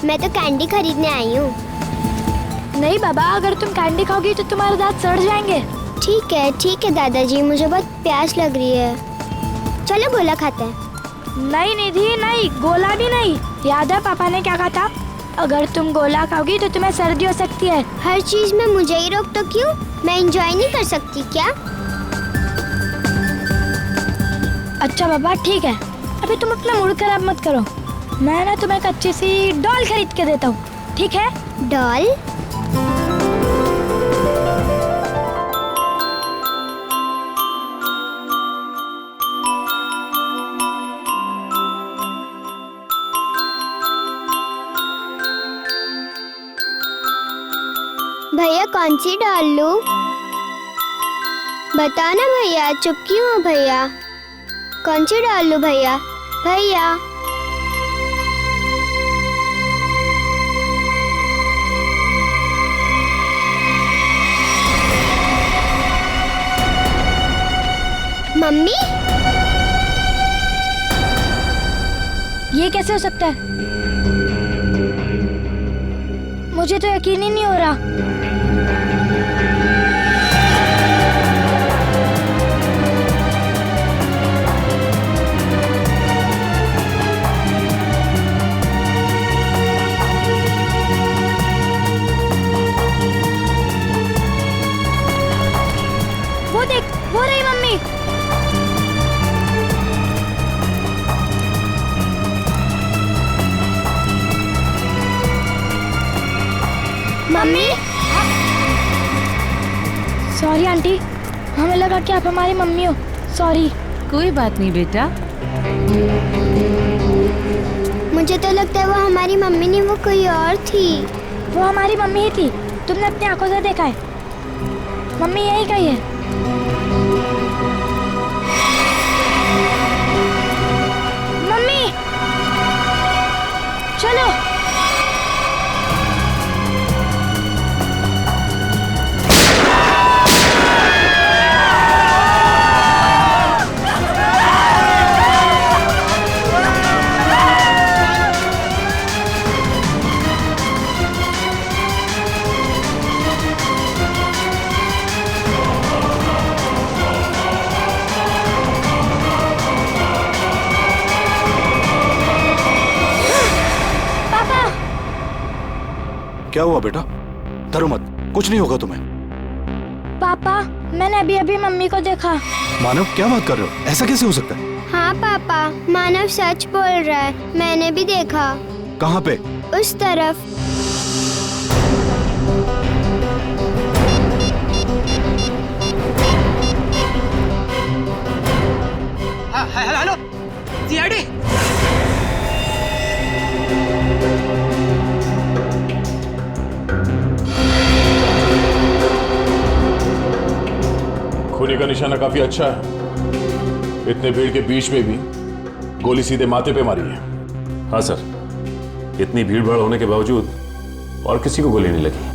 मैं तो कैंडी खरीदने आई हूँ। नहीं बाबा, अगर तुम कैंडी खाओगी तो तुम्हारे दांत सड़ जाएंगे। ठीक है दादाजी, मुझे बहुत प्यास लग रही है। चलो गोला खाते हैं। नहीं निधि नहीं, गोला भी नहीं। याद है पापा ने क्या कहा था? अगर तुम गोला खाओगी तो तुम्हें सर्दी हो सकती है। हर चीज में मुझे ही रोक तो क्यों? मैं एंजॉय नहीं कर सकती क्या? अच्छा बाबा ठीक है, अभी तुम अपना मूड खराब मत करो। मैं ना तुम्हें एक अच्छी सी डॉल खरीद के देता हूँ, ठीक है? डॉल? भैया कौन सी डॉल लूं? बताओ ना भैया, चुप क्यों हो भैया? कौन सी डॉल लूं भैया? भैया मम्मी, ये कैसे हो सकता है? मुझे तो यकीन ही नहीं हो रहा। वो देख, वो रही मम्मी। मम्मी। सॉरी आंटी, हमें लगा कि आप हमारी मम्मी हो। सॉरी। कोई बात नहीं बेटा। मुझे तो लगता है वो हमारी मम्मी नहीं, वो कोई और थी। वो हमारी मम्मी ही थी, तुमने अपनी आंखों से देखा है। मम्मी यही कही है। मम्मी चलो। क्या हुआ बेटा? डरो मत, कुछ नहीं होगा तुम्हें। पापा, मैंने अभी अभी मम्मी को देखा। मानव, क्या बात कर रहे हो? ऐसा कैसे हो सकता है? हाँ पापा, मानव सच बोल रहा है, मैंने भी देखा। कहाँ पे? उस तरफ। Hello CID. खूनी का निशाना काफी अच्छा है। इतने भीड़ के बीच में भी गोली सीधे माथे पे मारी है। हाँ सर, इतनी भीड़ भाड़ होने के बावजूद और किसी को गोली नहीं लगी।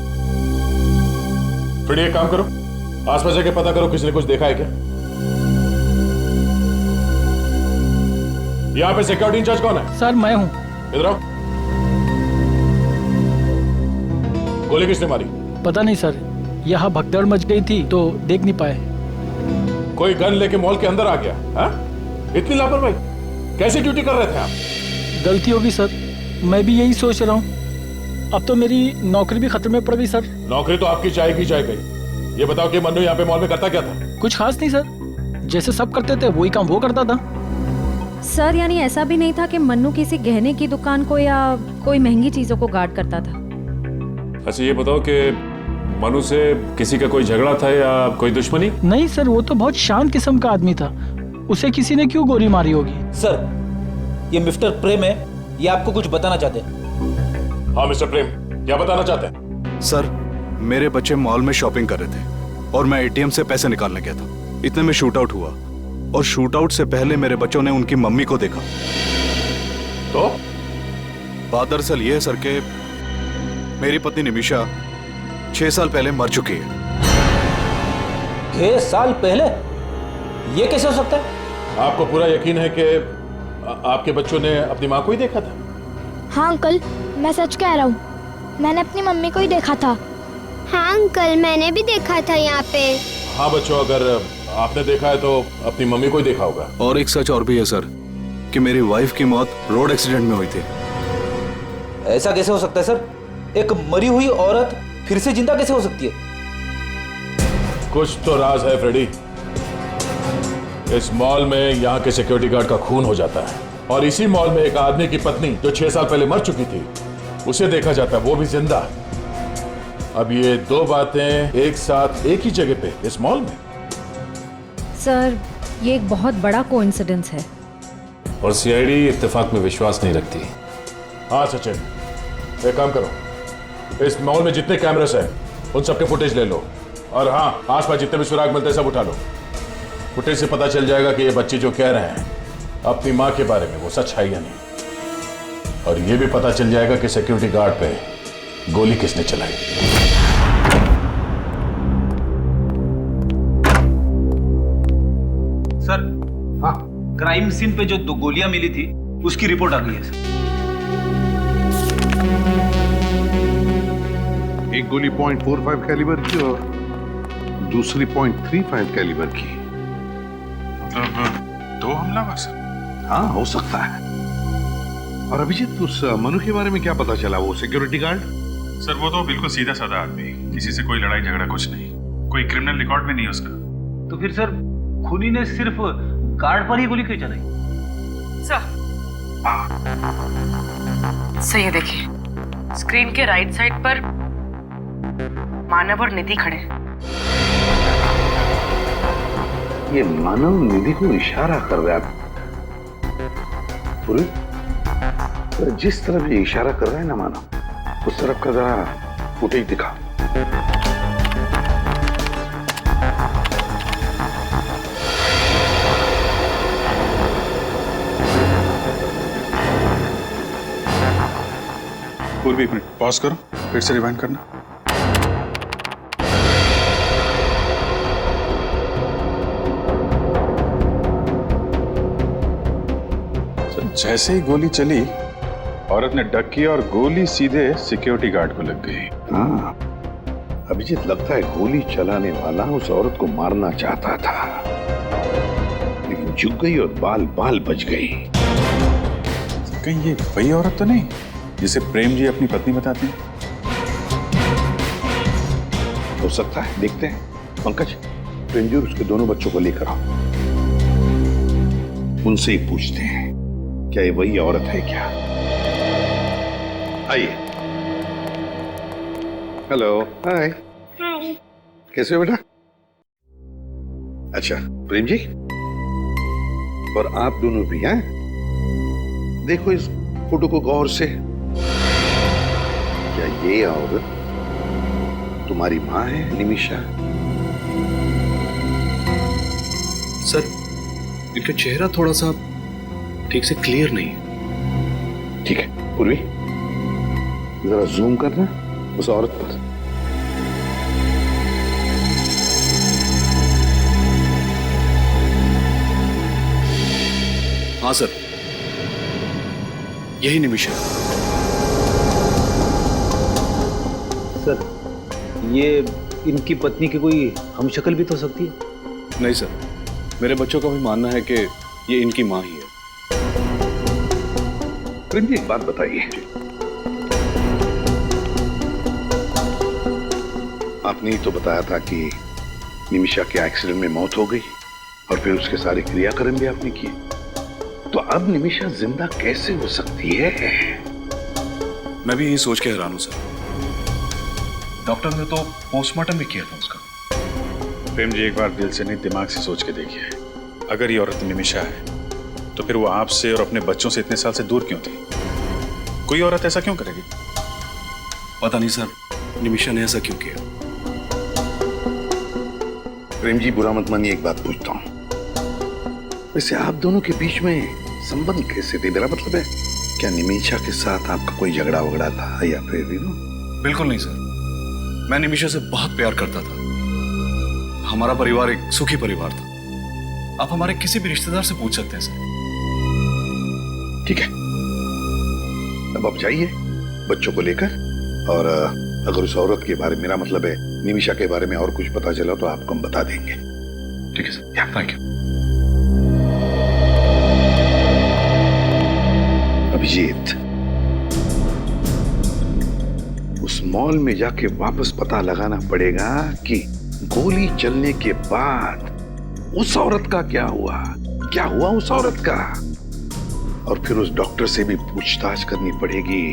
फिर एक काम करो, आसपास जाके पता करो किसी ने कुछ देखा है क्या। यहाँ पे सिक्योरिटी इंचार्ज कौन है? सर मैं हूँ। इधर आओ। गोली किसने मारी? पता नहीं सर, यहाँ भगदड़ मच गई थी तो देख नहीं पाए। कोई गन लेके मॉल के अंदर आ गया? हाँ? इतनी लापरवाही, कैसी ड्यूटी कर रहे थे आप? गलती होगी सर, मैं भी यही सोच रहा हूँ। अब तो मेरी नौकरी भी खतरे में पड़ गई सर। नौकरी तो आपकी जाएगी जाएगी। ये बताओ कि मन्नू यहाँ पे मॉल में करता क्या था? कुछ खास नहीं सर, जैसे सब करते थे वही काम वो करता था। सर यानी ऐसा भी नहीं था कि मन्नू किसी गहने की दुकान को या कोई महंगी चीजों को गार्ड करता था? अच्छा ये बताओ कि मनु से किसी का कोई झगड़ा था या कोई दुश्मनी? नहीं सर, वो तो बहुत शांत किस्म का आदमी था। उसे किसी ने क्यों गोली मारी होगी? सर, ये मिस्टर प्रेम है, ये आपको कुछ बताना चाहते हैं। हाँ मिस्टर प्रेम, क्या बताना चाहते हैं? सर, मेरे बच्चे मॉल में शॉपिंग कर रहे थे और मैं एटीएम से पैसे निकालने गया था। इतने में शूट आउट हुआ और शूट आउट से पहले मेरे बच्चों ने उनकी मम्मी को देखा। तो बात दरअसल ये है सर के मेरी पत्नी निमिषा 6 साल पहले मर चुकी है। 6 साल पहले? ये कैसे हो सकता है? आपको पूरा यकीन है कि आपके बच्चों ने अपनी माँ को ही देखा था? हाँ अंकल, मैं सच कह रहा हूँ, मैंने अपनी मम्मी को ही देखा था। हाँ अंकल, मैंने भी देखा था यहाँ पे। हाँ बच्चों, अगर आपने देखा है तो अपनी मम्मी को ही देखा होगा। और एक सच और भी है सर कि मेरी वाइफ की मौत रोड एक्सीडेंट में हुई थी। ऐसा कैसे हो सकता है सर? एक मरी हुई औरत फिर से जिंदा कैसे हो सकती है? कुछ तो राज है फ्रेडी। इस मॉल में यहाँ के सिक्योरिटी गार्ड का खून हो जाता है और इसी मॉल में एक आदमी की पत्नी जो 6 साल पहले मर चुकी थी उसे देखा जाता है, वो भी जिंदा। अब ये दो बातें एक साथ एक ही जगह पे इस मॉल में। सर, ये एक बहुत बड़ा कोइंसिडेंस है। और सीआईडी इत्तेफाक में विश्वास नहीं रखती। हाँ सचिन, एक काम करो, इस मॉल में जितने कैमरास हैं उन सबके फुटेज ले लो और हाँ, आसपास जितने भी सुराग मिलते हैं सब उठा लो। फुटेज से पता चल जाएगा कि ये बच्चे जो कह रहे हैं अपनी माँ के बारे में वो सच है या नहीं। और ये भी पता चल जाएगा कि सिक्योरिटी गार्ड पे गोली किसने चलाई। सर, हाँ, क्राइम सीन पे जो 2 गोलियां मिली थी उसकी रिपोर्ट आ गई है सर। एक गोली .45 कैलिबर की और दूसरी .35 कैलिबर की। मतलब 2 हमलावर सर? हाँ, हो सकता है। और अभिजीत, उस मनु के बारे में क्या पता चला? वो सिक्योरिटी गार्ड? सर वो तो बिल्कुल सीधा साधा आदमी, किसी से कोई लड़ाई झगड़ा कुछ नहीं, कोई क्रिमिनल रिकॉर्ड में नहीं है उसका। तो फिर सर खूनी ने सिर्फ गार्ड पर ही गोली क्यों चलाई? सर ये देखिए, स्क्रीन के राइट साइड पर मानव और निधि खड़े। ये मानव निधि को इशारा कर रहा है। जिस तरफ ये इशारा कर रहा है ना मानव, उस तरफ का जरा फुटेज दिखा। पूर्वी, एक मिनट पॉज करो, फिर से रिवाइंड करना। जैसे ही गोली चली, औरत ने डक किया और गोली सीधे सिक्योरिटी गार्ड को लग गई। हाँ, अभिजीत, लगता है गोली चलाने वाला उस औरत को मारना चाहता था, लेकिन झुक गई और बाल बाल बच गई। कहीं ये वही औरत तो नहीं जिसे प्रेम जी अपनी पत्नी बताते हैं? हो सकता है, देखते हैं। पंकज, प्रेम जी और उसके दोनों बच्चों को लेकर आओ, उनसे ही पूछते हैं क्या ये वही औरत है क्या। आइए। हेलो, हाय। कैसे हो बेटा? अच्छा, प्रेम जी और आप दोनों भी हैं? देखो इस फोटो को गौर से। क्या ये औरत तुम्हारी माँ है, निमिषा? सर, इनका चेहरा थोड़ा सा ठीक से क्लियर नहीं है। ठीक है पूर्वी, जरा जूम करना उस औरत पर। हाँ सर, यही निमिषा है। सर, ये इनकी पत्नी की कोई हमशक्ल भी तो हो सकती है? नहीं सर, मेरे बच्चों का भी मानना है कि ये इनकी माँ ही है। प्रेम जी, एक बात बताइए, आपने ही तो बताया था कि निमिषा के एक्सीडेंट में मौत हो गई और फिर उसके सारे क्रियाक्रम भी आपने किए, तो अब निमिषा जिंदा कैसे हो सकती है? मैं भी यही सोच के हैरान हूं सर। डॉक्टर ने तो पोस्टमार्टम भी किया था उसका। प्रेम जी, एक बार दिल से नहीं दिमाग से सोच के देखिए, अगर ये औरत निमिषा है तो फिर वो आपसे और अपने बच्चों से इतने साल से दूर क्यों थी? कोई औरत ऐसा क्यों करेगी? पता नहीं सर, निमिषा ने ऐसा क्यों किया। प्रेम जी, बुरा मत मानिए, एक बात पूछता हूं, वैसे आप दोनों के बीच में संबंध कैसे थे? मेरा मतलब है, क्या निमिषा के साथ आपका कोई झगड़ा वगड़ा था या फिर भी? बिल्कुल नहीं सर, मैं निमिषा से बहुत प्यार करता था। हमारा परिवार एक सुखी परिवार था। आप हमारे किसी भी रिश्तेदार से पूछ सकते हैं सर। ठीक है, अब आप जाइए, बच्चों को लेकर। और अगर उस औरत के बारे में, मेरा मतलब है निमिषा के बारे में और कुछ पता चला तो आपको हम बता देंगे। ठीक है सर, थैंक यू। अभिजीत, उस मॉल में जाके वापस पता लगाना पड़ेगा कि गोली चलने के बाद उस औरत का क्या हुआ उस औरत का। और फिर उस डॉक्टर से भी पूछताछ करनी पड़ेगी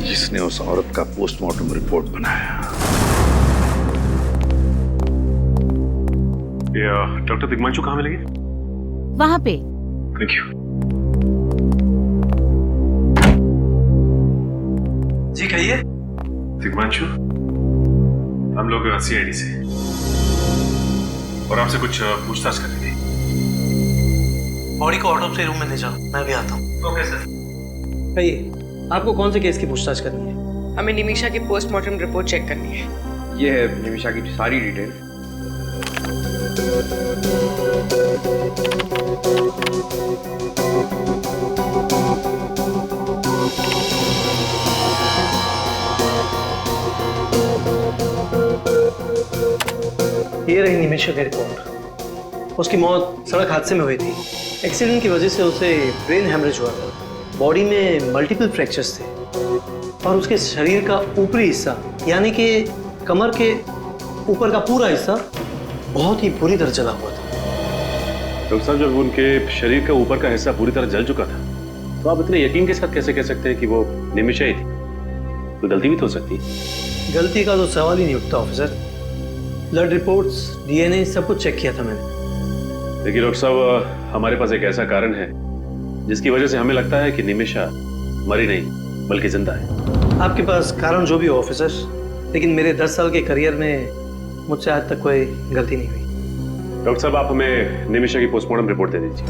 जिसने उस औरत का पोस्टमार्टम रिपोर्ट बनाया। डॉक्टर दिग्मांशु कहाँ मिलेंगे? वहां पे। Thank you. जी कहिए। दिग्मांशु, हम लोग CID से और आपसे कुछ पूछताछ करनी थी। बॉडी को ऑटोप्सी रूम में ले जाओ, मैं भी आता हूँ। Okay sir. कहिए, आपको कौन से केस की पूछताछ करनी है? हमें निमिषा की पोस्टमार्टम रिपोर्ट चेक करनी है। ये है निमिषा की सारी डिटेल। ये रही निमिषा की रिपोर्ट। उसकी मौत सड़क हादसे में हुई थी। एक्सीडेंट की वजह से उसे ब्रेन हैमरेज हुआ था। बॉडी में मल्टीपल फ्रैक्चर्स थे और उसके शरीर का ऊपरी हिस्सा यानी कि कमर के ऊपर का पूरा हिस्सा बहुत ही बुरी तरह जला हुआ था। डॉक्टर साहब, जब उनके शरीर का ऊपर का हिस्सा पूरी तरह जल चुका था तो आप इतने यकीन के साथ कैसे कह सकते हैं कि वो निमिषा ही थी? कोई गलती भी तो हो सकती। गलती का तो सवाल ही नहीं उठता ऑफिसर। ब्लड रिपोर्ट्स, DNA सब कुछ चेक किया था मैंने। देखिए डॉक्टर साहब, हमारे पास एक ऐसा कारण है जिसकी वजह से हमें लगता है कि निमिषा मरी नहीं बल्कि जिंदा है। आपके पास कारण जो भी हो ऑफिसर, लेकिन मेरे 10 साल के करियर में मुझसे आज तक कोई गलती नहीं हुई। डॉक्टर साहब, आप हमें निमिषा की पोस्टमार्टम रिपोर्ट दे दीजिए।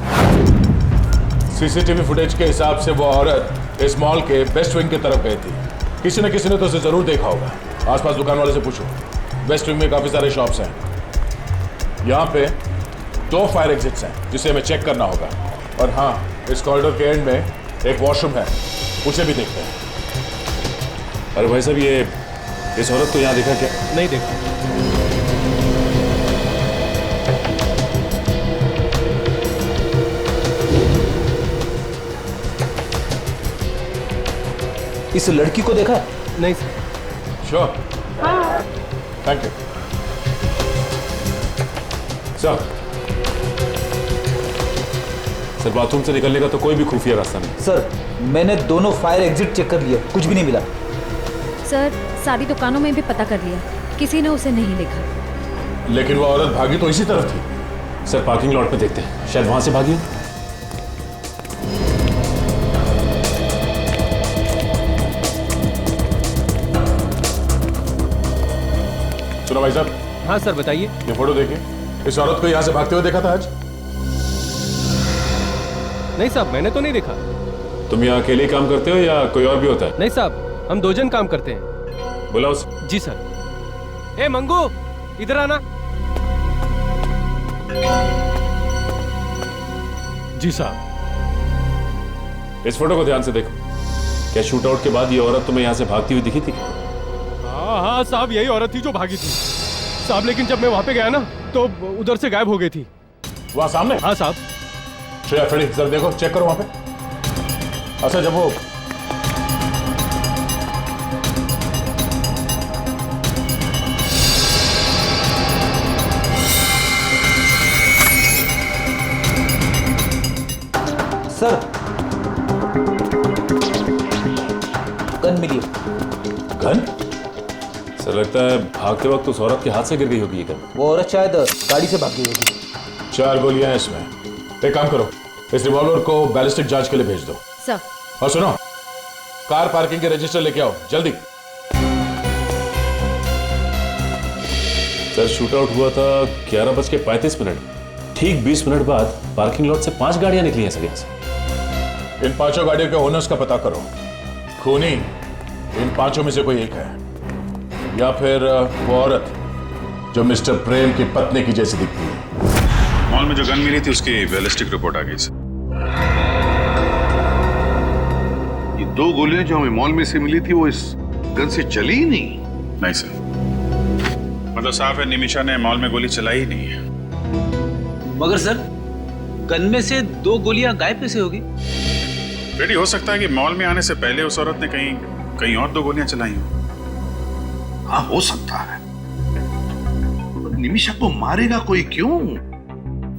सीसीटीवी फुटेज के हिसाब से वो औरत इस मॉल के वेस्ट विंग की तरफ गई थी। किसी न किसी ने तो उसे जरूर देखा होगा। आसपास दुकान वाले से पूछो। वेस्ट विंग में काफी सारे शॉप्स हैं। यहाँ पे 2 फायर एग्जिट्स हैं जिसे हमें चेक करना होगा। और हाँ, इस कॉरिडोर के एंड में एक वॉशरूम है, उसे भी देखते हैं। अरे भाई साहब, ये इस औरत को यहाँ देखा क्या? नहीं देखा। इस लड़की को देखा? नहीं sir. Sure? Thank you sir. Sir, bathroom से निकलने का तो कोई भी खुफिया रास्ता नहीं। सर, मैंने दोनों फायर एग्जिट चेक कर लिए, कुछ भी नहीं मिला। सर, सारी दुकानों में भी पता कर लिया, किसी ने उसे नहीं देखा। लेकिन वो औरत भागी तो इसी तरफ थी। सर, पार्किंग लॉट पे देखते हैं, शायद वहां से भागी हो। सुनो भाई साहब। हाँ सर, बताइए। ये फोटो देखिए। इस औरत को यहाँ से भागते हुए देखा था आज? नहीं साहब, मैंने तो नहीं देखा। तुम यहाँ अकेले ही काम करते हो या कोई और भी होता है? नहीं साहब, हम 2 जन काम करते हैं। बुलाओ उसे। जी सर। ए मंगू, इधर आना। जी साहब। इस फोटो को ध्यान से देखो। क्या शूट आउट के बाद ये औरत तुम्हें यहाँ से भागती हुई दिखी थी? हाँ साहब, यही औरत थी जो भागी थी साहब। लेकिन जब मैं वहां पे गया ना तो उधर से गायब हो गई थी। वहां सामने? हाँ साहब। श्रेया, फ्रेडी, सर देखो, चेक करो वहां पे। अच्छा, जब वो सर, गन मिली। गन? सर, लगता है भागते वक्त उस औरत के हाथ से गिर गई होगी ये गन। वो औरत शायद गाड़ी से भाग गई होगी। 4 गोलियां हैं इसमें। एक काम करो, इस रिवॉल्वर को बैलिस्टिक जांच के लिए भेज दो। सर। और सुनो, कार पार्किंग के रजिस्टर लेके आओ जल्दी। सर, शूट आउट हुआ था 11:35। ठीक 20 मिनट बाद पार्किंग लॉट से 5 गाड़ियां निकली हैं सर यहाँ से। इन 5 गाड़ियों के ओनर्स का पता करो। खूनी इन 5 में से कोई एक है, या फिर वो औरत जो मिस्टर प्रेम की पत्नी की जैसी दिखती है। मॉल में जो गन मिली थी उसकी बैलिस्टिक रिपोर्ट आ गई सर। ये 2 गोलियां जो हमें मॉल में से मिली थी वो इस गन से चली ही नहीं। नहीं सर, मतलब साफ है निमिषा ने मॉल में गोली चलाई ही नहीं है। मगर सर, गन में से 2 गोलियां गायब कैसे होगी? रेडी हो सकता है कि मॉल में आने से पहले उस औरत ने कहीं और 2 गोलियां चलाई हो। हाँ, हो सकता है। निमिषा को मारेगा कोई क्यों?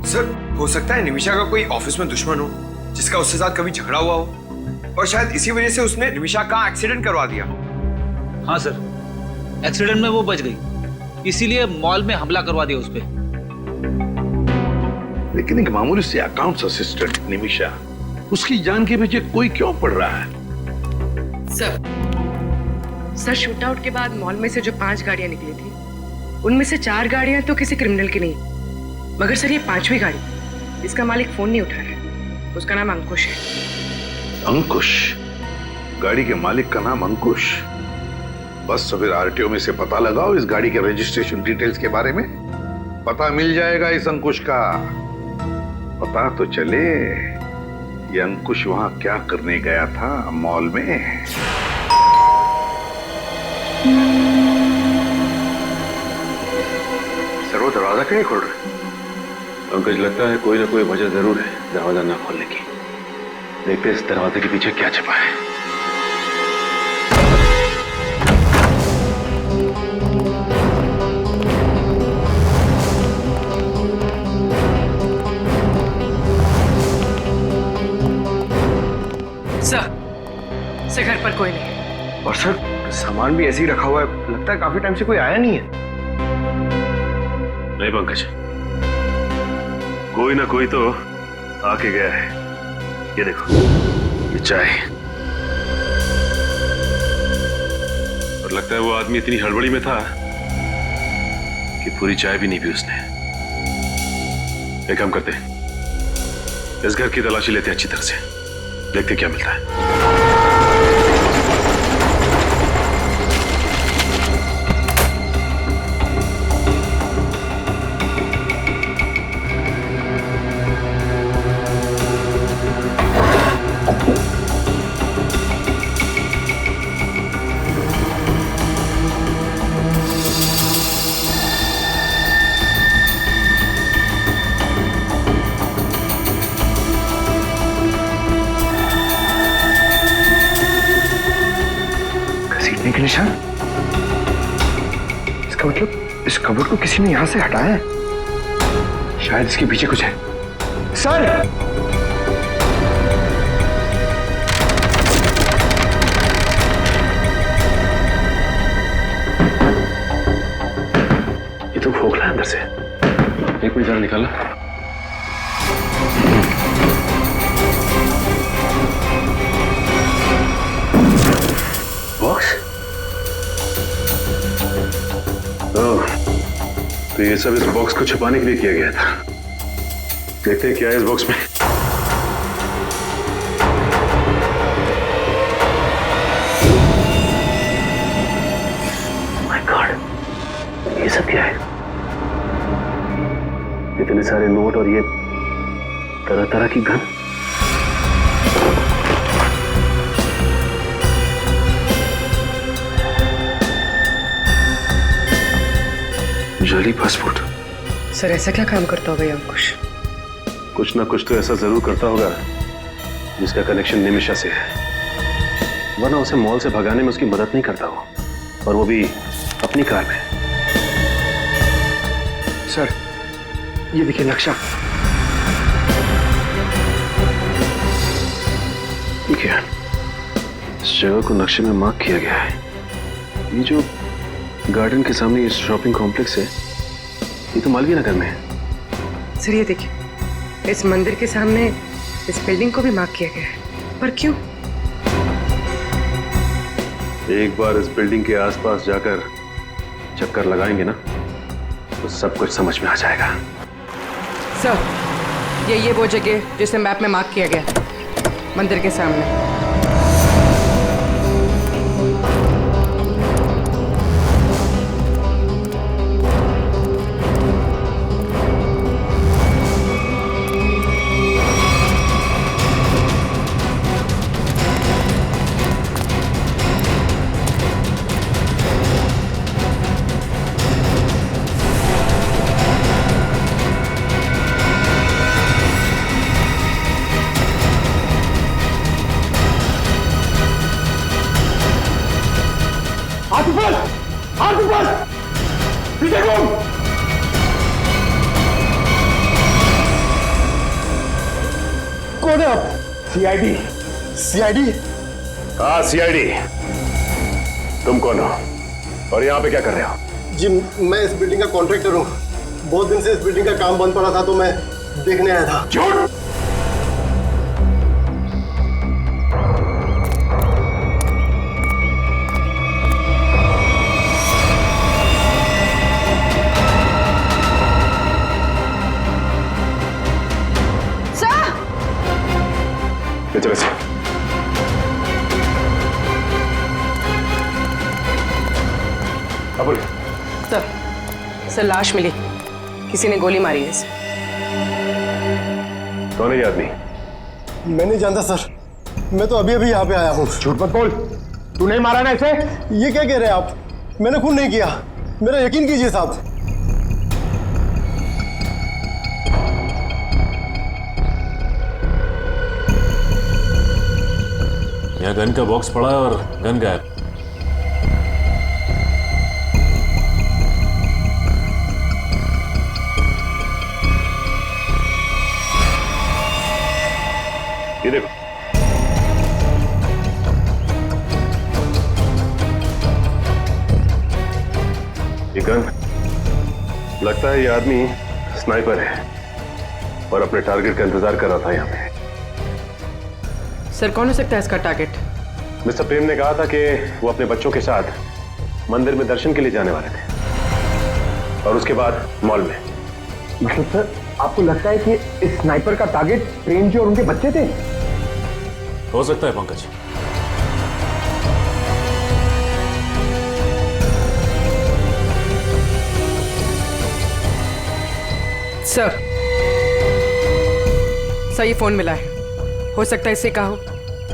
सर, हो सकता है निमिषा का कोई ऑफिस में दुश्मन हो जिसका उसके साथ कभी झगड़ा हुआ हो, और शायद इसी वजह से उसने निमिषा का एक्सीडेंट करवा दिया। हाँ सर, एक्सीडेंट में वो बच गई, इसीलिए मॉल में हमला करवा दिया उस पे। लेकिन एक मामूली से अकाउंट्स असिस्टेंट निमिषा, उसकी जान के पीछे कोई क्यों पड़ रहा है? सर शूट आउट के बाद मॉल में से जो 5 गाड़ियां निकली थी, उनमें से 4 गाड़ियां तो किसी क्रिमिनल की नहीं, मगर सर ये 5वीं गाड़ी, इसका मालिक फोन नहीं उठा रहा है, उसका नाम अंकुश है। अंकुश? गाड़ी के मालिक का नाम अंकुश? बस तो फिर आरटीओ में से पता लगाओ इस गाड़ी के रजिस्ट्रेशन डिटेल्स के बारे में, पता मिल जाएगा इस अंकुश का। पता तो चले ये अंकुश वहां क्या करने गया था मॉल में। सर, वो दरवाजा क्यों नहीं खोल रहे? पंकज, लगता है कोई ना कोई वजह जरूर है दरवाजा ना खोलने की। देखते इस दरवाजे के पीछे क्या छिपा है। सर घर पर कोई नहीं। और सर, सामान भी ऐसे ही रखा हुआ है, लगता है काफी टाइम से कोई आया नहीं है। नहीं पंकज, कोई ना कोई तो आके गया है। ये देखो, ये चाय, और लगता है वो आदमी इतनी हड़बड़ी में था कि पूरी चाय भी नहीं पी उसने। एक काम करते हैं, इस घर की तलाशी लेते हैं अच्छी तरह से, देखते क्या मिलता है। के निशान? इसका मतलब इस कबर्ड को किसी ने यहां से हटाया है। शायद इसके पीछे कुछ है। सर! ये तो खोखला है अंदर से। एक मिनट जरा निकाला। बॉक्स? तो ये सब इस बॉक्स को छुपाने के लिए किया गया था। देखते हैं क्या है इस बॉक्स में। माय गॉड, ये सब क्या है? इतने सारे नोट और ये तरह तरह की गन। जाली पासपोर्ट। सर ऐसा क्या काम करता होगा ये अंकुश? कुछ ना कुछ तो ऐसा जरूर करता होगा जिसका कनेक्शन निमिषा से है, वरना उसे मॉल से भगाने में उसकी मदद नहीं करता वो, और वो भी अपनी कार में। सर, ये देखिए नक्शा। ठीक है, इस जगह को नक्शे में मार्क किया गया है। ये जो गार्डन के सामने ये शॉपिंग कॉम्प्लेक्स है, ये तो मालवीय नगर में है। सर ये देखिए, इस मंदिर के सामने इस बिल्डिंग को भी मार्क किया गया है, पर क्यों? एक बार इस बिल्डिंग के आसपास जाकर चक्कर लगाएंगे ना, तो सब कुछ समझ में आ जाएगा। सर ये वो जगह जिसे मैप में मार्क किया गया, मंदिर के सामने। ये कौन? कौन है आप? सीआईडी। सीआईडी? हाँ सीआईडी। तुम कौन हो और यहाँ पे क्या कर रहे हो? जी मैं इस बिल्डिंग का कॉन्ट्रैक्टर हूँ। बहुत दिन से इस बिल्डिंग का काम बंद पड़ा था तो मैं देखने आया था। झूठ! चले से सर लाश मिली, किसी ने गोली मारी है इसे। कौन है ये आदमी? मैं नहीं जानता सर, मैं तो अभी अभी यहाँ पे आया हूँ। झूठ मत बोल, तू नहीं मारा ना इसे? ये क्या कह रहे हैं आप? मैंने खून नहीं किया, मेरा यकीन कीजिए साहब। यहाँ गन का बॉक्स पड़ा है और गन गायब। ये देखो, ये गन, लगता है ये आदमी स्नाइपर है और अपने टारगेट का इंतजार कर रहा था यहाँ पे। सर कौन हो सकता है इसका टारगेट? मिस्टर प्रेम ने कहा था कि वो अपने बच्चों के साथ मंदिर में दर्शन के लिए जाने वाले थे और उसके बाद मॉल में। मतलब सर आपको लगता है कि इस स्नाइपर का टारगेट प्रेम जी और उनके बच्चे थे? हो सकता है पंकज। सर ये फोन मिला है, हो सकता है इससे कहा हो।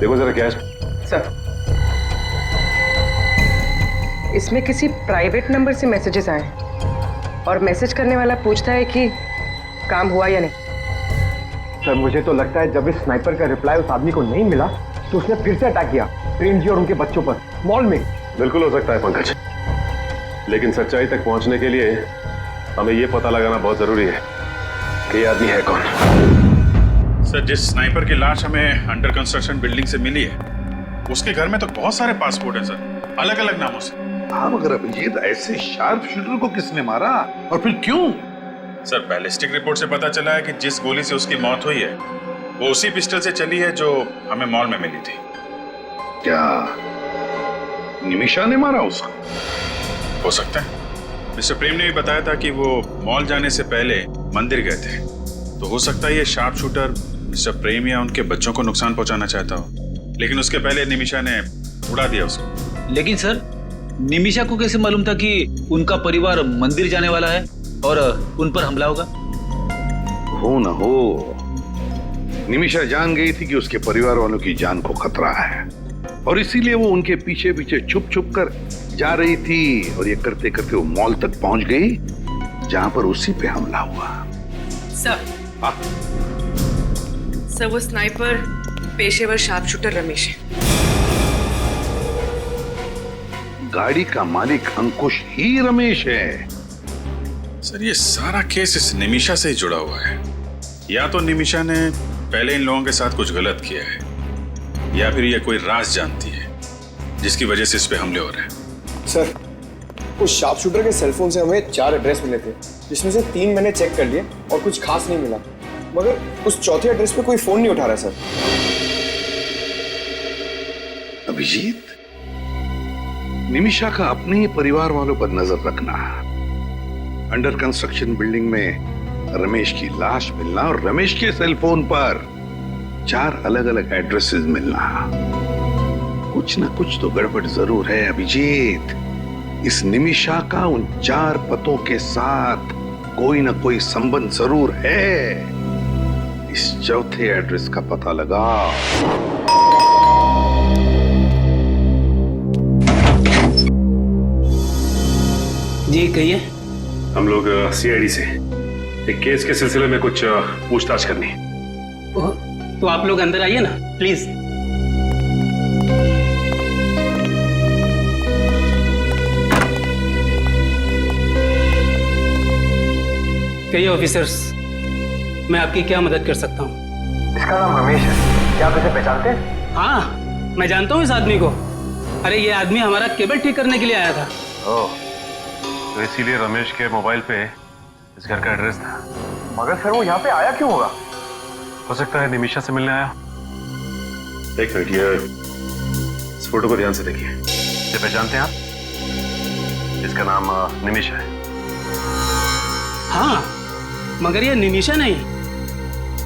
देखो जरा क्या है सर, इसमें किसी प्राइवेट नंबर से मैसेजेस आए और मैसेज करने वाला पूछता है कि काम हुआ या नहीं। सर मुझे तो लगता है जब इस स्नाइपर का रिप्लाई उस आदमी को नहीं मिला तो उसने फिर से अटैक किया प्रेम जी और उनके बच्चों पर मॉल में। बिल्कुल हो सकता है पंकज, लेकिन सच्चाई तक पहुंचने के लिए हमें यह पता लगाना बहुत जरूरी है कि ये आदमी है कौन। सर जिस स्नाइपर की लाश हमें अंडर कंस्ट्रक्शन बिल्डिंग से मिली है, उसके घर में तो बहुत सारे पासपोर्ट हैं सर, अलग अलग नामों से। हाँ मगर अभिजीत, ऐसे शार्प शूटर को किसने मारा और फिर क्यों? सर बैलिस्टिक रिपोर्ट से पता चला है कि जिस गोली से उसकी मौत हुई है वो उसी पिस्टल से चली है जो हमें मॉल में मिली थी। क्या निमिषा ने मारा उसको? हो सकता है। मिस्टर प्रेम ने भी बताया था कि वो मॉल जाने से पहले मंदिर गए थे, तो हो सकता है ये शार्प शूटर मिस्टर प्रेम या उनके बच्चों को नुकसान पहुंचाना चाहता हो, लेकिन उसके पहले निमिषा ने उड़ा दिया उसको। लेकिन सर निमिषा को कैसे मालूम था कि उनका परिवार मंदिर जाने वाला है और उन पर हमला होगा? हो न हो, निमिषा जान गई थी कि उसके परिवार वालों की जान को खतरा है और इसीलिए वो उनके पीछे पीछे छुप छुप कर जा रही थी और ये करते करते वो मॉल तक पहुंच गई जहां पर उसी पे हमला हुआ। सर सर वो स्नाइपर पेशेवर शार्प शूटर रमेश है। गाड़ी का मालिक अंकुश ही रमेश है। सर ये सारा केस इस निमिषा से ही जुड़ा हुआ है। या तो निमिषा ने पहले इन लोगों के साथ कुछ गलत किया है या फिर ये कोई राज जानती है जिसकी वजह से इस पे हमले हो रहे हैं। सर उस शार्प शूटर के सेलफोन से हमें 4 एड्रेस मिले थे, जिसमें से 3 मैंने चेक कर लिए और कुछ खास नहीं मिला, मगर उस चौथे एड्रेस पे कोई फोन नहीं उठा रहा सर। अभिजीत, निमिषा का अपने ही परिवार वालों पर नजर रखना। अंडर कंस्ट्रक्शन बिल्डिंग में रमेश की लाश मिलना और रमेश के सेलफोन पर 4 अलग अलग एड्रेसेस मिलना, कुछ ना कुछ तो गड़बड़ जरूर है अभिजीत। इस निमिषा का उन 4 पतों के साथ कोई ना कोई संबंध जरूर है। इस चौथे एड्रेस का पता लगाओ। जी कहिए। हम लोग सीआईडी से एक केस के सिलसिले में कुछ पूछताछ करनी है। तो आप लोग अंदर आइए ना प्लीज। कहिए ऑफिसर्स, मैं आपकी क्या मदद कर सकता हूँ? इसका नाम रमेश है, क्या आप इसे पहचानते हैं? हाँ, मैं जानता हूँ इस आदमी को। अरे ये आदमी हमारा केबल ठीक करने के लिए आया था। ओह, तो इसीलिए रमेश के मोबाइल पे इस घर का एड्रेस था। मगर सर वो यहाँ पे आया क्यों होगा? हो सकता है निमिषा से मिलने आया। एक मिनट, ये इस फोटो को ध्यान से देखिए। ये पहचानते हैं आप? इसका नाम निमिषा है। हाँ, मगर ये निमिषा नहीं,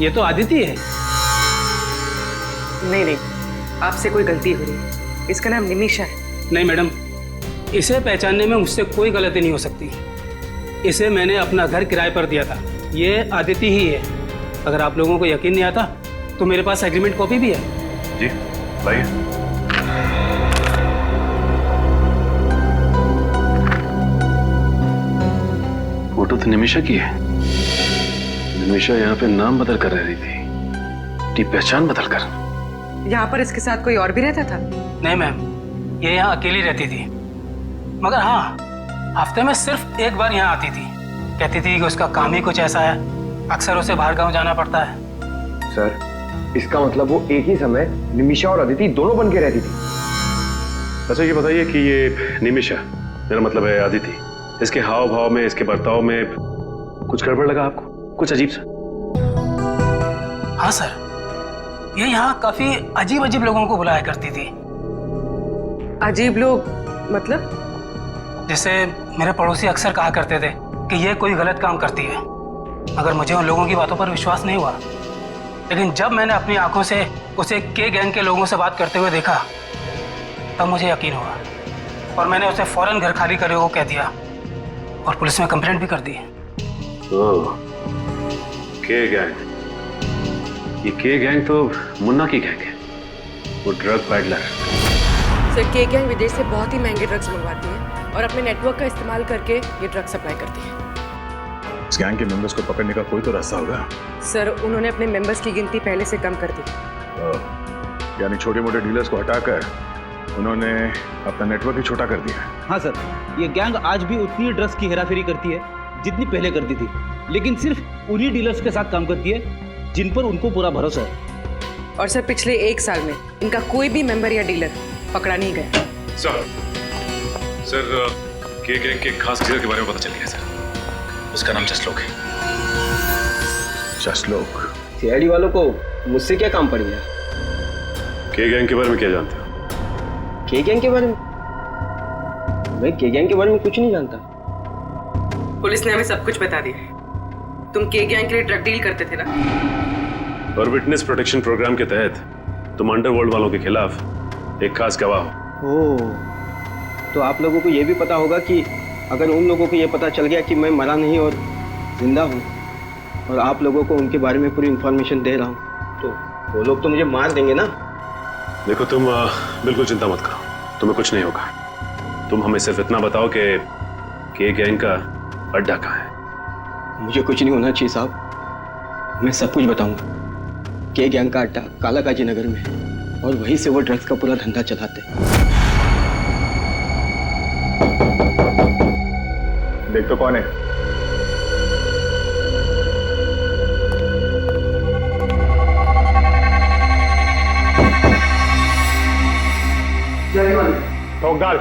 ये तो आदिति है। नहीं, आपसे कोई गलती हो रही है। इसका नाम निमिषा है। नहीं मैडम, इसे पहचानने में मुझसे कोई गलती नहीं हो सकती। इसे मैंने अपना घर किराए पर दिया था। ये आदिति ही है। अगर आप लोगों को यकीन नहीं आता तो मेरे पास एग्रीमेंट कॉपी भी है। जी लाइए। फोटो तो निमिषा की है। निमिषा यहाँ पे नाम बदल कर रह रही थी, पहचान बदल कर। यहाँ पर इसके साथ कोई और भी रहता था? नहीं मैम, ये यहाँ अकेली रहती थी। मगर हाँ, हफ्ते में सिर्फ एक बार यहाँ आती थी। कहती थी कि उसका काम ही कुछ ऐसा है, अक्सर उसे बाहर गांव जाना पड़ता है। सर, इसका मतलब वो एक ही समय निमिषा और अदिति दोनों बन के रहती थी। अच्छा ये बताइए कि ये निमिषा, मेरा मतलब है आदिति, इसके हाव भाव में, इसके बर्ताव में कुछ गड़बड़ लगा आपको? कुछ अजीब सा? हाँ सर, ये यहाँ काफी अजीब अजीब लोगों को बुलाया करती थी। अजीब लोग मतलब? जैसे मेरे पड़ोसी अक्सर कहा करते थे कि ये कोई गलत काम करती है, मगर मुझे उन लोगों की बातों पर विश्वास नहीं हुआ। लेकिन जब मैंने अपनी आंखों से उसे के गैंग के लोगों से बात करते हुए देखा, तब मुझे यकीन हुआ और मैंने उसे फौरन घर खाली करे को कह दिया और पुलिस में कंप्लेंट भी कर दी। ओह, के गैंग। ये के गैंग तो मुन्ना की गैंग है, वो ड्रग पैडलर। सर, के गैंग विदेश से बहुत ही महंगे ड्रग्स मंगवाती है और अपने नेटवर्क का इस्तेमाल करके ये ड्रग सप्लाई करती है। इस गैंग के मेंबर्स को पकड़ने का कोई तो रास्ता होगा। सर, उन्होंने अपने मेंबर्स की गिनती पहले से कम कर दी। यानी छोटे मोटे डीलर्स को हटाकर उन्होंने अपना नेटवर्क ही छोटा कर दिया। हाँ सर, ये गैंग आज भी उतनी ड्रग्स की हेराफेरी करती है जितनी पहले करती थी, लेकिन सिर्फ उन्हीं डीलर्स के साथ काम करती है जिन पर उनको पूरा भरोसा है। और सर, पिछले 1 साल में इनका कोई भी मेंबर या डीलर पकड़ा नहीं गया। सर, के गैंग के खास डीलर के बारे में पता चल गया सर। उसका नाम जसलोक है। जसलोक। सीआईडी वालों को मुझसे क्या काम पड़ गया? के गैंग के बारे में क्या जानते हो? के गैंग के बारे में? मैं के गैंग के बारे में कुछ नहीं जानता। पुलिस ने हमें सब कुछ बता दिया। तुम के गैंग के लिए ड्रग डील करते थे ना? और विटनेस प्रोटेक्शन प्रोग्राम के तहत तुम अंडरवर्ल्ड वालों के खिलाफ एक खास गवाह हो। ओह, तो आप लोगों को ये भी पता होगा कि अगर उन लोगों को ये पता चल गया कि मैं मरा नहीं और जिंदा हूँ और आप लोगों को उनके बारे में पूरी इन्फॉर्मेशन दे रहा हूँ, तो वो लोग तो मुझे मार देंगे ना? देखो तुम बिल्कुल चिंता मत करो, तुम्हें कुछ नहीं होगा। तुम हमें सिर्फ इतना बताओ कि गैंग का अड्डा कहाँ है। मुझे कुछ नहीं होना चाहिए साहब, मैं सब कुछ बताऊंगा। के गैंग का अड्डा कालाकाजी नगर में है और वहीं से वो ड्रग्स का पूरा धंधा चलाते हैं। देख तो कौन है? ठोक डाल।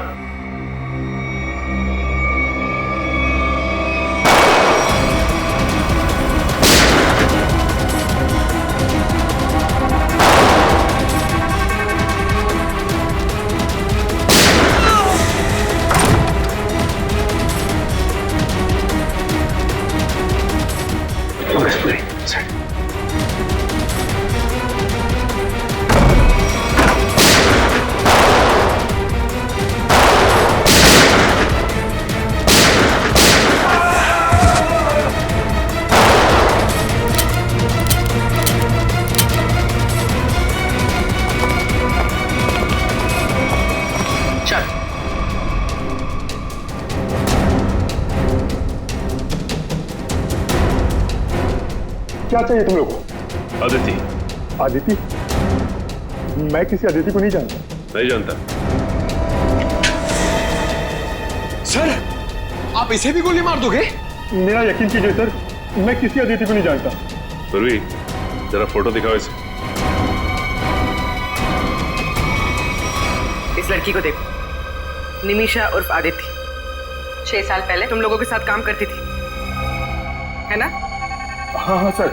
क्या चाहिए तुम लोग को? आदिति। आदिति? मैं किसी आदिति को नहीं जानता। नहीं जानता? सर, आप इसे भी गोली मार दोगे? मेरा यकीन कीजिए सर, मैं किसी अदिति को नहीं जानता। फिर भी जरा फोटो दिखाओ इसे। इस लड़की को देखो, निमिषा उर्फ आदित्य। 6 साल पहले तुम लोगों के साथ काम करती थी, है ना? हाँ हाँ सर,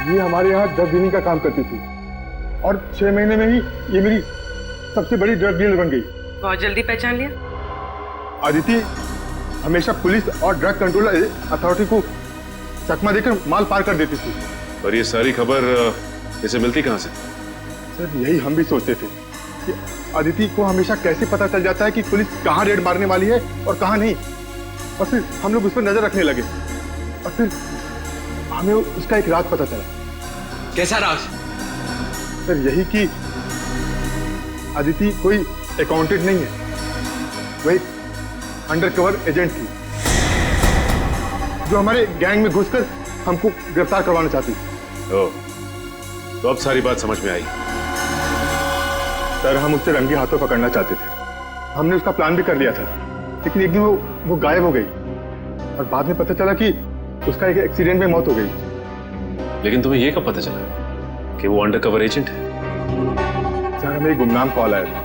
ये हमारे यहाँ ड्रग डीलिंग का काम करती थी और 6 महीने में ही ये मेरी सबसे बड़ी ड्रग डीलर बन गई। बहुत जल्दी पहचान लिया। आदिति हमेशा पुलिस और ड्रग कंट्रोल अथॉरिटी को चकमा देकर माल पार कर देती थी। और ये सारी खबर इसे मिलती कहाँ से? सर यही हम भी सोचते थे कि अदिति को हमेशा कैसे पता चल जाता है कि पुलिस कहाँ रेड मारने वाली है और कहाँ नहीं, और फिर हम लोग उस पर नजर रखने लगे और फिर हमें उसका एक राज पता चला। कैसा राज? सर यही कि अदिति कोई अकाउंटेंट नहीं है, वो एक अंडरकवर एजेंट थी जो हमारे गैंग में घुसकर हमको गिरफ्तार करवाना चाहती थी। ओह, तो अब सारी बात समझ में आई। सर हम उससे रंगे हाथों पकड़ना चाहते थे, हमने उसका प्लान भी कर लिया था, लेकिन एक दिन वो गायब हो गई और बाद में पता चला कि उसका एक एक्सीडेंट में मौत हो गई। लेकिन तुम्हें ये कब पता चला कि वो अंडरकवर एजेंट है? सर हमें एक गुमनाम कॉल आया था,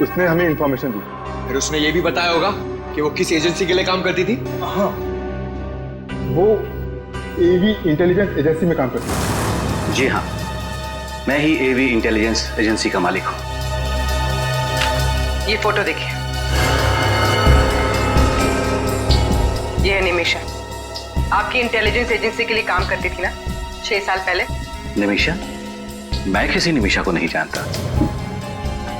उसने हमें इंफॉर्मेशन दी। फिर उसने ये भी बताया होगा कि वो किस एजेंसी के लिए काम करती थी? हाँ, वो एवी इंटेलिजेंस एजेंसी में काम करती है। जी हाँ, मैं ही एवी इंटेलिजेंस एजेंसी का मालिक हूँ। ये फोटो देखिए, ये है निमिषा, आपकी इंटेलिजेंस एजेंसी के लिए काम करती थी ना 6 साल पहले? निमिषा? मैं किसी निमिषा को नहीं जानता।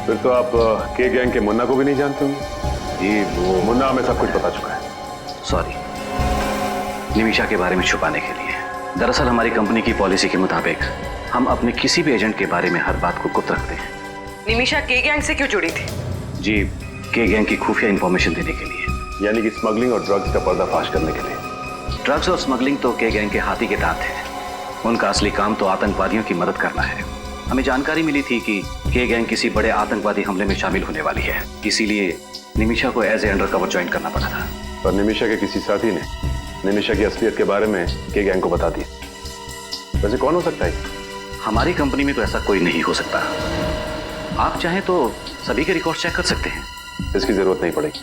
फिर तो आप के गैंग के मुन्ना को भी नहीं जानते होंगे। ये वो मुन्ना हमें सब कुछ बता चुका है। सॉरी, निमिषा के बारे में छुपाने के लिए। दरअसल हमारी कंपनी की पॉलिसी के मुताबिक हम अपने किसी भी एजेंट के बारे में हर बात को गुप्त रखते हैं। निमिषा के गैंग से क्यों जुड़ी थी? जी, के गैंग की खुफिया इंफॉर्मेशन देने के लिए। यानी कि स्मगलिंग और ड्रग्स का पर्दाफाश करने के लिए। ड्रग्स और स्मगलिंग तो के गैंग के हाथी के दांत है, उनका असली काम तो आतंकवादियों की मदद करना है। हमें जानकारी मिली थी कि के गैंग किसी बड़े आतंकवादी हमले में शामिल होने वाली है, इसीलिए निमिषा को एज ए अंडरकवर ज्वाइन करना पड़ा था। पर निमिषा के किसी साथी ने निमिषा की असलियत के बारे में के गैंग को बता दिया। वैसे कौन हो सकता है? हमारी कंपनी में तो ऐसा कोई नहीं हो सकता। आप चाहें तो सभी के रिकॉर्ड चेक कर सकते हैं। इसकी जरूरत नहीं पड़ेगी,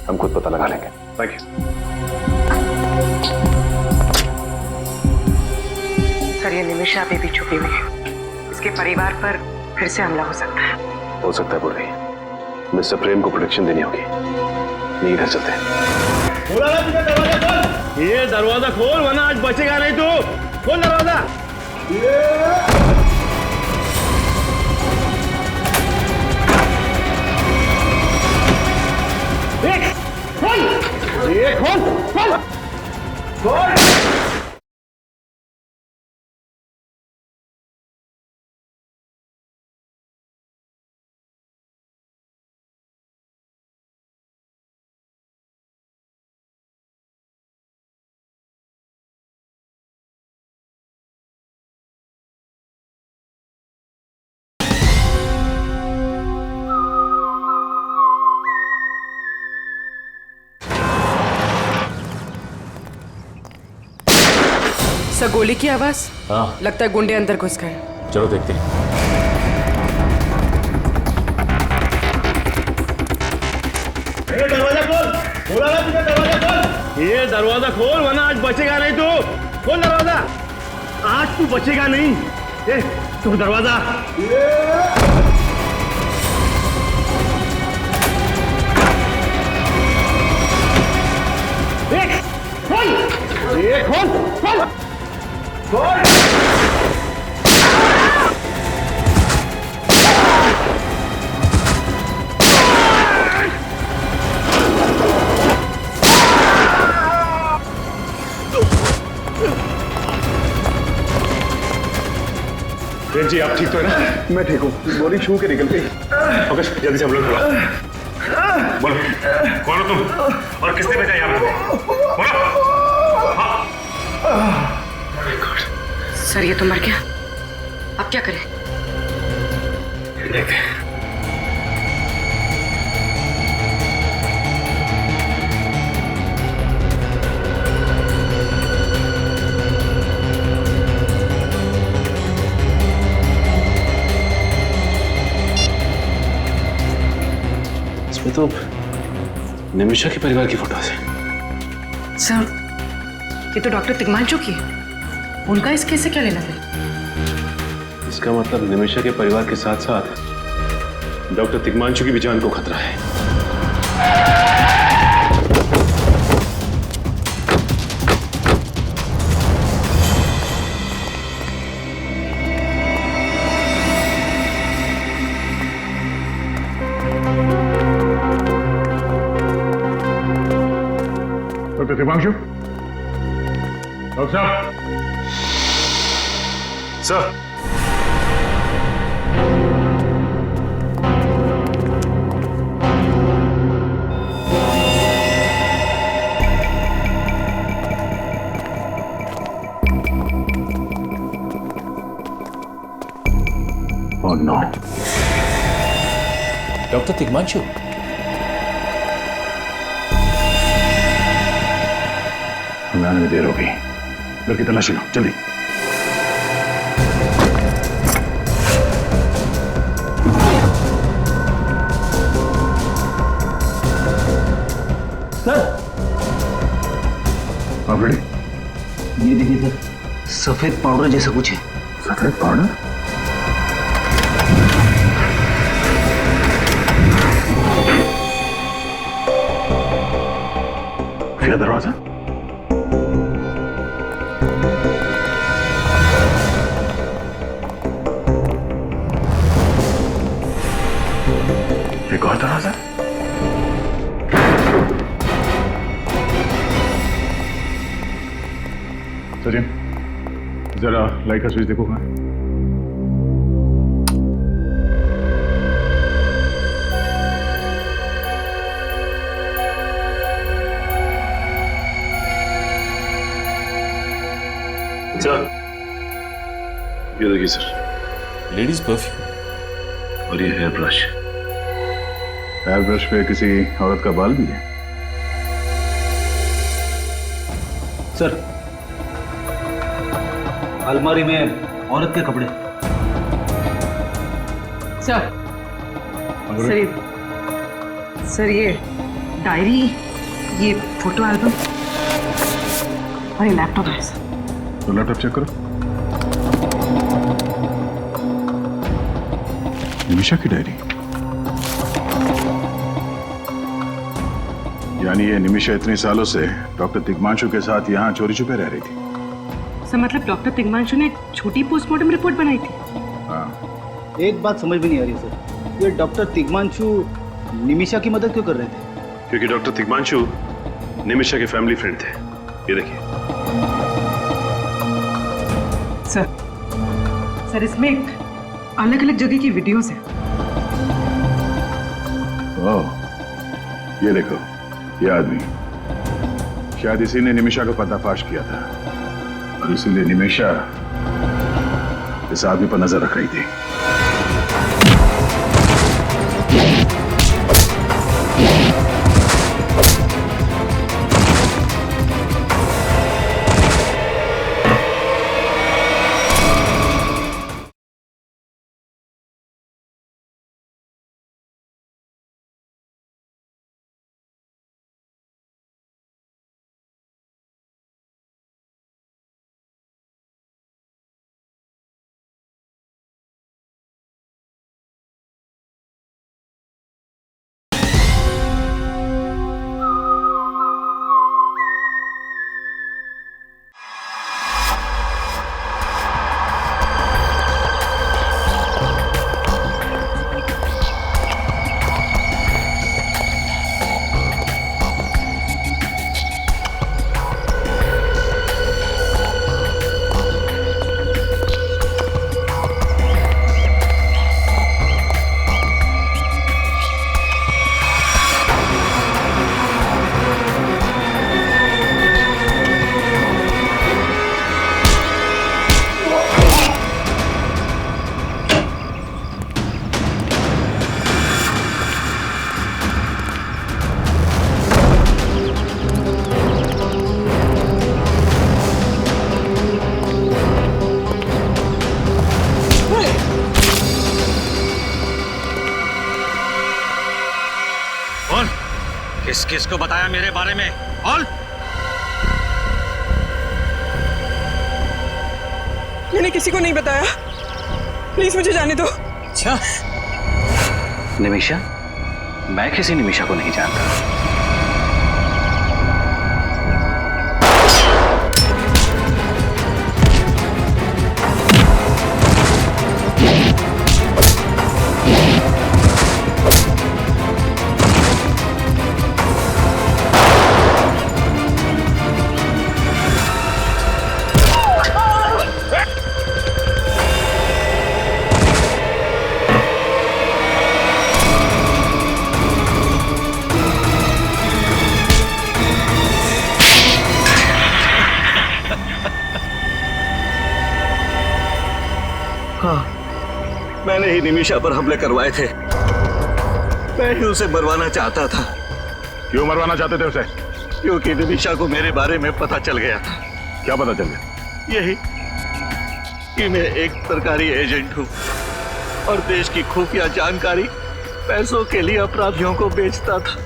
हम खुद पता लगा लेंगे। Thank you. सर ये निमिषा अभी भी छुपी हुई है, इसके परिवार पर फिर से हमला हो सकता है। हो सकता है बुढ़ी। मिस्टर प्रेम को प्रोटेक्शन देनी होगी। नहीं इधर चलते हैं। ये दरवाजा खोल वरना आज बचेगा नहीं तू। खोल दरवाजा। सर गोली की आवाज। हाँ, लगता है गुंडे अंदर घुस गए। चलो देखते हैं। दरवाजा खोल। बोला ना तुझे दरवाजा खोल। ये दरवाजा खोल वरना आज बचेगा नहीं तू। खोल दरवाजा, आज तू बचेगा नहीं। ए, तू दरवाजा। खोल। खोल। खोल। खोल। प्रेम जी आप ठीक तो है ना? मैं ठीक हूँ, बॉडी छू के निकल गई। ओके, जल्दी से हम लोग बोलो कौन हो तुम और किसने भेजा यहाँ पे? बोलो। सर ये तो मर गया, अब क्या करें? देखते हैं। तो निमिषा के परिवार की फोटोज है। सर, ये तो डॉक्टर तिग्मांशु की है। उनका इस केस से क्या लेना है? इसका मतलब निमिषा के परिवार के साथ साथ डॉक्टर तिग्मांशु की भी जान को खतरा है। डॉक्टर तिग्मांशु, डॉक्टर साहब। Sir, Oh no. Doctor Tigmanshu, हमें आने में देर हो गई। घर की तलाशी लो, जल्दी। सर, आप रेडी? ये देखिए सर, सफेद पाउडर जैसा कुछ है। सफेद पाउडर? खुला दरवाजा। एक और दरवाजा। सचिन, जरा लाइट का स्विच देखो कहाँ है? सर, ये देखिए सर, लेडीज परफ्यूम और ये हेयर ब्रश। हेयर ब्रश पे किसी औरत का बाल भी है। सर, अलमारी में औरत के कपड़े। सर, सर ये डायरी, ये फोटो एल्बम और ये लैपटॉप है सर। तो लैपटॉप चेक करो। निमिषा की डायरी। यानी ये निमिषा इतने सालों से डॉक्टर तिग्मांशु के साथ यहाँ चोरी छुपे रह रही थी। सर मतलब डॉक्टर तिग्मांशु ने एक छोटी पोस्टमार्टम रिपोर्ट बनाई थी। हाँ। एक बात समझ में नहीं आ रही सर, ये डॉक्टर तिग्मांशु निमिषा की मदद क्यों कर रहे थे? क्योंकि डॉक्टर तिग्मांशु निमिषा के फैमिली फ्रेंड थे। ये देखिए सर, इसमें अलग अलग जगह की वीडियोस हैं। ओह, ये देखो, ये आदमी शायद इसी ने निमिषा का पर्दाफाश किया था और इसीलिए निमिषा इस आदमी पर नजर रख रही थी। किसको बताया मेरे बारे में? बोल। मैंने किसी को नहीं बताया, प्लीज मुझे जाने दो। अच्छा, निमिषा, मैं किसी निमिषा को नहीं जानता। हाँ, मैंने ही निमिषा पर हमले करवाए थे। मैं ही उसे मरवाना चाहता था। क्यों मरवाना चाहते थे उसे? क्योंकि निमिषा को मेरे बारे में पता चल गया था। क्या पता चल गया? यही कि मैं एक सरकारी एजेंट हूँ और देश की खुफिया जानकारी पैसों के लिए अपराधियों को बेचता था,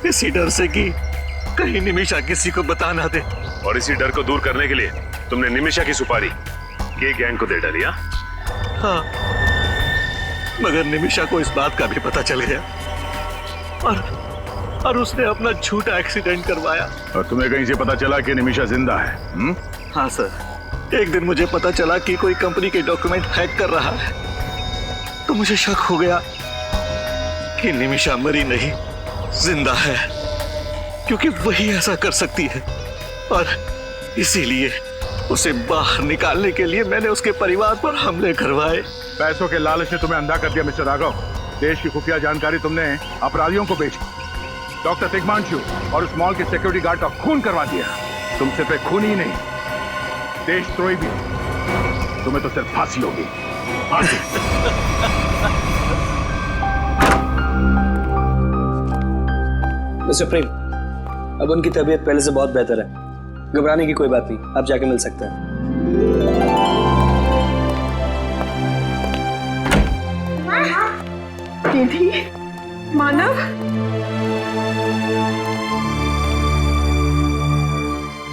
इसी डर से कि कहीं निमिषा किसी को बता ना दे। और इसी डर को दूर करने के लिए तुमने निमिषा की सुपारी के गैंग को दे डाली? हाँ, मगर निमिषा को इस बात का भी पता चल गया और उसने अपना झूठा एक्सीडेंट करवाया। और तुम्हें कहीं से पता चला कि निमिषा जिंदा है? हाँ सर, एक दिन मुझे पता चला कि कोई कंपनी के डॉक्यूमेंट हैक कर रहा है, तो मुझे शक हो गया कि निमिषा मरी नहीं, जिंदा है, क्योंकि वही ऐसा कर सकती है। और इसीलिए उसे बाहर निकालने के लिए मैंने उसके परिवार पर हमले करवाए। पैसों के लालच ने तुम्हें अंधा कर दिया मिस्टर राघव। देश की खुफिया जानकारी तुमने अपराधियों को बेची, डॉक्टर तिग्मांशु और उस मॉल के सिक्योरिटी गार्ड का खून करवा दिया। तुम सिर्फ एक खून ही नहीं, देशद्रोही भी। तुम्हें तो सिर्फ फांसी होगी, फांसी। मिस्टर प्रेम, अब उनकी तबीयत पहले से बहुत बेहतर है, घबराने की कोई बात नहीं, आप जाके मिल सकते हैं। दीदी, मानव,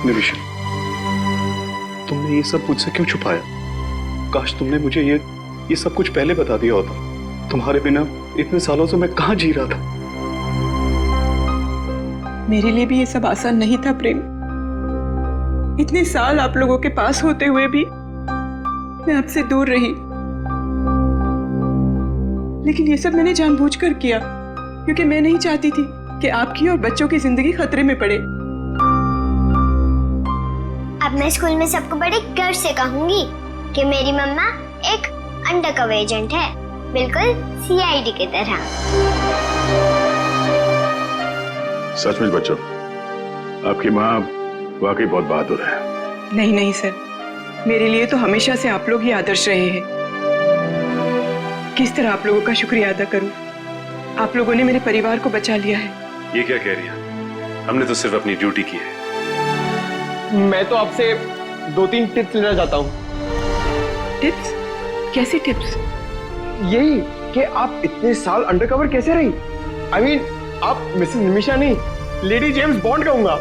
निमिषा, तुमने ये सब मुझसे क्यों छुपाया? काश तुमने मुझे ये सब कुछ पहले बता दिया होता। तुम्हारे बिना इतने सालों से मैं कहाँ जी रहा था। मेरे लिए भी ये सब आसान नहीं था प्रेम। इतने साल आप लोगों के पास होते हुए भी मैं आपसे दूर रही, लेकिन ये सब मैंने जानबूझकर किया क्योंकि मैं नहीं चाहती थी कि आपकी और बच्चों की जिंदगी खतरे में पड़े। अब मैं स्कूल में सबको बड़े गर्व से कहूंगी कि मेरी मम्मा एक अंडरकवर एजेंट है, बिल्कुल सीआईडी की तरह। सचमुच बच्चों, आपकी माँ वाकई बहुत बहादुर है। नहीं नहीं सर, मेरे लिए तो हमेशा से आप लोग ही आदर्श रहे हैं। किस तरह आप लोगों का शुक्रिया अदा करूं? आप लोगों ने मेरे परिवार को बचा लिया है। ये क्या कह रही है? हमने तो सिर्फ अपनी ड्यूटी की है। मैं तो आपसे 2-3 टिप्स लेना चाहता हूँ। टिप्स? कैसी टिप्स? यही कि आप इतने साल अंडरकवर कैसे रही? I mean, आप मिसेस निमिषा नहीं, लेडी जेम्स बॉन्ड कहूंगा।